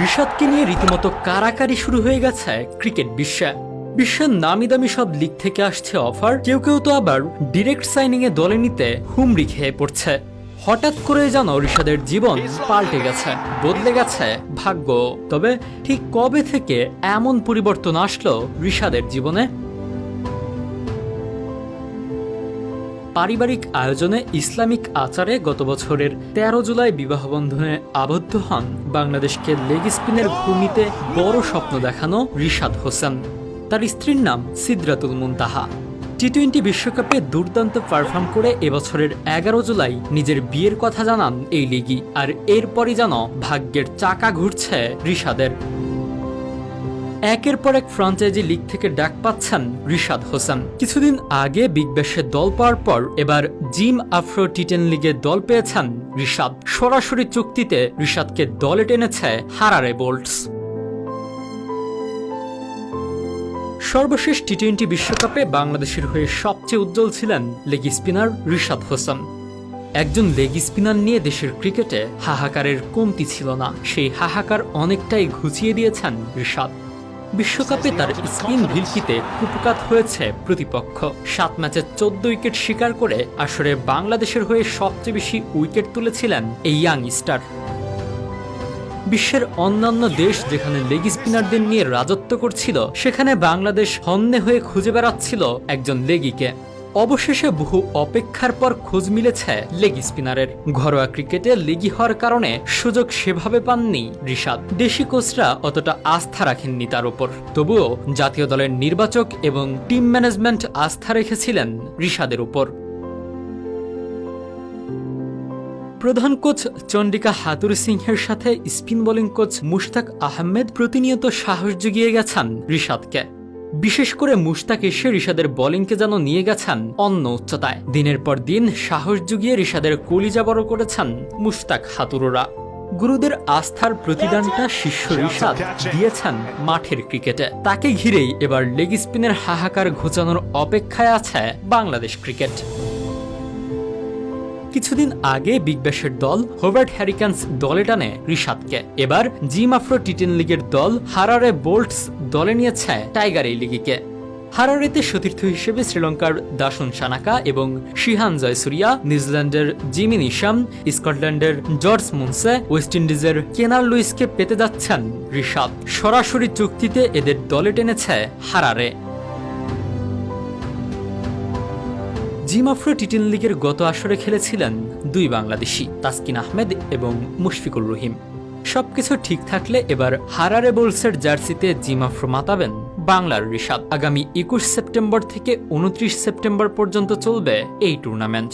রিশাদকে নিয়ে রীতিমতো কারাকারি শুরু হয়ে গেছে ক্রিকেট বিশ্বে। বিশ্বের নামি দামি সব লিগ থেকে আসছে অফার, কেউ কেউ তো আবার ডিরেক্ট সাইনিং এ দলে নিতে হুমড়ি খেয়ে পড়ছে। হঠাৎ করে যেন রিশাদের জীবন পাল্টে গেছে, বদলে গেছে ভাগ্য। তবে ঠিক কবে থেকে এমন পরিবর্তন আসলো রিশাদের জীবনে? পারিবারিক আয়োজনে ইসলামিক আচারে গত বছরের 13 জুলাই বিবাহ বন্ধনে আবদ্ধ হন বাংলাদেশকে লেগ স্পিনের ঘূর্ণিতে বড় স্বপ্ন দেখানো রিশাদ হোসেন। তার স্ত্রীর নাম সিদরাতুল মুনতাহা। টি-20 বিশ্বকাপে দুর্দান্ত পারফর্ম করে এবছরের 11 জুলাই নিজের বিয়ের কথা জানান এই লিগই। আর এরপরই যেন ভাগ্যের চাকা ঘুরছে রিশাদের। একের পর এক ফ্র্যাঞ্চাইজি লিগ থেকে ডাক পাচ্ছেন রিশাদ হোসেন। কিছুদিন আগে বিগ ব্যাশে দল পাওয়ার পর এবার জিম আফ্রো টি10 লিগে দল পেয়েছেন রিশাদ। সরাসরি চুক্তিতে রিশাদকে দলে টেনেছে হারারে বোল্টস। সর্বশেষ টি-20 বিশ্বকাপে বাংলাদেশের হয়ে সবচেয়ে উজ্জ্বল ছিলেন লেগ স্পিনার রিশাদ হোসেন। একজন লেগ স্পিনার নিয়ে দেশের ক্রিকেটে হাহাকারের কমতি ছিল না। সেই হাহাকার অনেকটাই ঘুচিয়ে দিয়েছেন রিশাদ। বিশ্বকাপে তার স্পিন ভিলকিতে কুপকাত হয়েছে প্রতিপক্ষ। 7 ম্যাচে 14 উইকেট শিকার করে আসরে বাংলাদেশের হয়ে সবচেয়ে বেশি উইকেট তুলেছিলেন এই ইয়াং স্টার। বিশ্বের অন্যান্য দেশ যেখানে লেগ স্পিনারদের নিয়ে রাজত্ব করছিল, সেখানে বাংলাদেশ হন্যে হয়ে খুঁজে বেড়াচ্ছিল একজন লেগিকে। অবশেষে বহু অপেক্ষার পর খোঁজ মিলেছে লেগ স্পিনারের। ঘরোয়া ক্রিকেটে লেগি হওয়ার কারণে সুযোগ সেভাবে পাননি রিশাদ। দেশি কোচরা অতটা আস্থা রাখেননি তার উপর। তবুও জাতীয় দলের নির্বাচক এবং টিম ম্যানেজমেন্ট আস্থা রেখেছিলেন রিশাদের উপর। প্রধান কোচ চন্ডিকা হাতুড়ি সিংহের সাথে spin bowling coach Mushtaq Ahmed প্রতিনিয়ত সাহস জুগিয়ে গেছেন রিশাদকে। বিশেষ করে মুশতাক এসে রিশাদের বোলিংকে যেন নিয়ে গেছেন অন্য উচ্চতায়। দিনের পর দিন সাহস জুগিয়ে রিশাদের কলিজা বড় করেছেন মুশতাক হাতুড়ুরা। গুরুদের আস্থার প্রতিদানটা শিষ্য রিশাদ দিয়েছেন মাঠের ক্রিকেটে। তাকে ঘিরেই এবার লেগ স্পিনের হাহাকার ঘোচানোর অপেক্ষায় আছে বাংলাদেশ ক্রিকেট। কিছুদিন আগে বিগ ব্যাশের দল হোবার্ট হ্যারিকেন্স দলে টানে রিশাদকে। এবার জিম আফ্রো টি10 লিগের দল হারারে বোল্টস দলে নিয়েছে টাইগার এই লিগিকে। হারারেতে সতীর্থ হিসেবে শ্রীলঙ্কার দাসুন সানাকা এবং শিহান জয়সুরিয়া, নিউজিল্যান্ডের জিমি নিশাম, স্কটল্যান্ডের জর্জ মুনসে, ওয়েস্ট ইন্ডিজের কেনার লুইসকে পেতে যাচ্ছেন রিশাদ। সরাসরি চুক্তিতে এদের দলে টেনেছে হারারে। জিম আফ্রো টি10 লিগের গত আসরে খেলেছিলেন 2 বাংলাদেশি, তাসকিন আহমেদ এবং মুশফিকুর রহিম। সবকিছু ঠিক থাকলে এবার হারারে বোল্টসের জার্সিতে জিম আফ্রো মাতাবেন বাংলার রিশাদ। আগামী 21 সেপ্টেম্বর থেকে 29 সেপ্টেম্বর পর্যন্ত চলবে এই টুর্নামেন্ট।